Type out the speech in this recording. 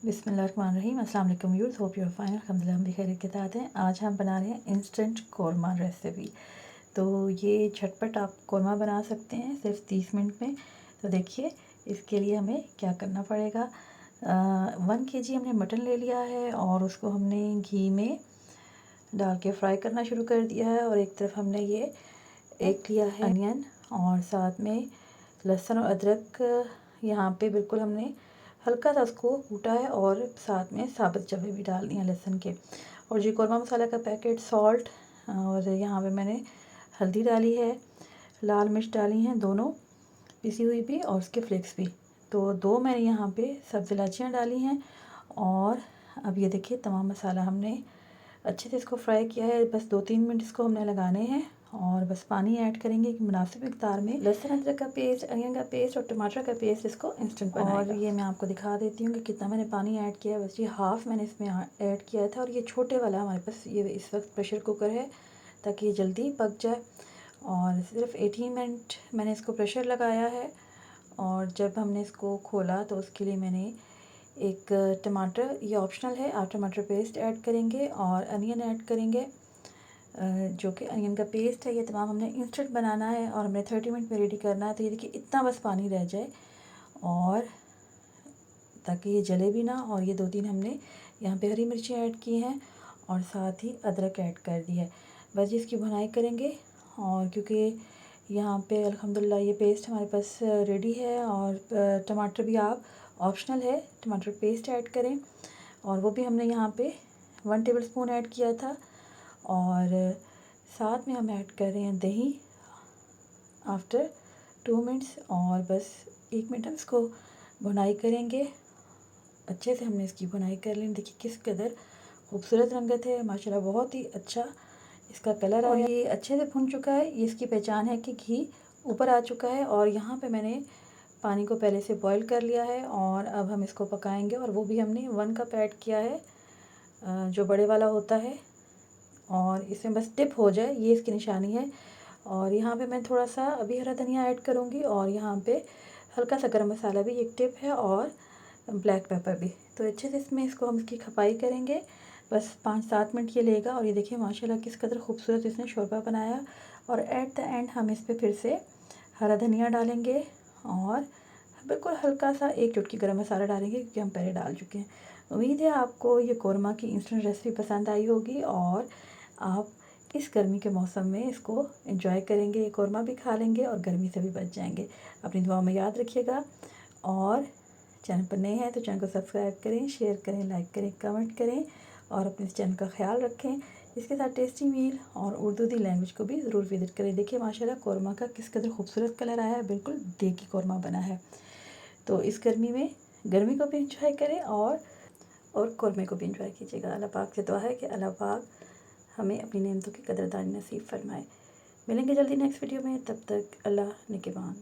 बिस्मिल्लाहिर्रहमानिर्रहीम। अस्सलाम वालेकुम viewers, hope you are fine. अल्हम्दुलिल्लाह हम भी खैरियत के साथ हैं। आज हम बना रहे हैं इंस्टेंट कौरमा रेसिपी। तो ये झटपट आप कौरमा बना सकते हैं सिर्फ 30 मिनट में। तो देखिए इसके लिए हमें क्या करना पड़ेगा। 1 kg हमने मटन ले लिया है और उसको हमने घी में डाल के फ्राई करना शुरू कर दिया है। और एक तरफ हमने ये एक लिया है अनियन और साथ में लहसुन और अदरक यहाँ पे बिल्कुल हमने हल्का सा उसको कूटा है और साथ में साबुत चने भी डाल दिए हैं लहसुन के। और जी कौरमा मसाला का पैकेट, सॉल्ट और यहाँ पे मैंने हल्दी डाली है, लाल मिर्च डाली हैं दोनों पिसी हुई भी और उसके फ्लेक्स भी। तो 2 मैंने यहाँ पे सब्ज़ इलायचियाँ डाली हैं। और अब ये देखिए तमाम मसाला हमने अच्छे से इसको फ्राई किया है। बस 2-3 मिनट इसको हमने लगाने हैं और बस पानी ऐड करेंगे एक मुनासिब मिक़दार में। लहसुन अदरक का पेस्ट, अनियन का पेस्ट और टमाटर का पेस्ट इसको इंस्टेंट बनाएगा। और ये मैं आपको दिखा देती हूँ कि कितना मैंने पानी ऐड किया है। बस ये हाफ़ मैंने इसमें ऐड किया था। और ये छोटे वाला हमारे पास ये इस वक्त प्रेशर कुकर है ताकि ये जल्दी पक जाए। और सिर्फ 18 मिनट मैंने इसको प्रेशर लगाया है। और जब हमने इसको खोला तो उसके लिए मैंने एक टमाटर, ये ऑप्शनल है, आप टमाटर पेस्ट ऐड करेंगे और अनियन ऐड करेंगे। जो कि अनियन का पेस्ट है ये तमाम हमने इंस्टेंट बनाना है और हमें 30 मिनट में रेडी करना है। तो ये देखिए इतना बस पानी रह जाए और ताकि ये जले भी ना। और ये 2-3 हमने यहाँ पे हरी मिर्ची ऐड की हैं और साथ ही अदरक ऐड कर दी है। बस इसकी भुनाई करेंगे। और क्योंकि यहाँ पे अल्हम्दुलिल्लाह ये पेस्ट हमारे पास रेडी है। और टमाटर भी आप ऑप्शनल है, टमाटर पेस्ट ऐड करें। और वो भी हमने यहाँ पे 1 टेबलस्पून ऐड किया था। और साथ में हम ऐड कर रहे हैं दही आफ्टर 2 मिनट्स। और बस 1 मिनट हम इसको भुनाई करेंगे। अच्छे से हमने इसकी भुनाई कर ली। देखिए किस कदर खूबसूरत रंगत है माशाल्लाह, बहुत ही अच्छा इसका कलर आया। ये अच्छे से भुन चुका है। ये इसकी पहचान है कि घी ऊपर आ चुका है। और यहाँ पे मैंने पानी को पहले से बॉईल कर लिया है और अब हम इसको पकाएंगे। और वो भी हमने 1 कप ऐड किया है, जो बड़े वाला होता है। और इसमें बस टिप हो जाए ये इसकी निशानी है। और यहाँ पे मैं थोड़ा सा अभी हरा धनिया ऐड करूँगी और यहाँ पे हल्का सा गरम मसाला भी एक टिप है और ब्लैक पेपर भी। तो अच्छे से इसमें इसको हम इसकी खपाई करेंगे। बस 5-7 मिनट ये लेगा। और ये देखिए माशाल्लाह किस कदर खूबसूरत इसने शोरबा बनाया। और एट द एंड हम इस पर फिर से हरा धनिया डालेंगे और बिल्कुल हल्का सा 1 चुटकी गरम मसाला डालेंगे क्योंकि हम पहले डाल चुके हैं। उम्मीद है आपको ये कौरमा की इंस्टेंट रेसिपी पसंद आई होगी और आप इस गर्मी के मौसम में इसको एंजॉय करेंगे। ये कौरमा भी खा लेंगे और गर्मी से भी बच जाएंगे। अपनी दुआओं में याद रखिएगा। और चैनल पर नए हैं तो चैनल को सब्सक्राइब करें, शेयर करें, लाइक करें, कमेंट करें और अपने चैनल का ख्याल रखें। इसके साथ टेस्टी मील और उर्दू दी लैंग्वेज को भी ज़रूर विजिट करें। देखिए माशाल्लाह कौरमा का किस कदर खूबसूरत कलर आया है, बिल्कुल देगी कौरमा बना है। तो इस गर्मी में गर्मी को भी इंजॉय करें और कौरमे को भी इंजॉय कीजिएगा। अल्लाह पाक से दुआ है कि अल्लाह पाक हमें अपनी नेमतों की कदरदानी नसीब फरमाए। मिलेंगे जल्दी नेक्स्ट वीडियो में, तब तक अल्लाह निगहबान।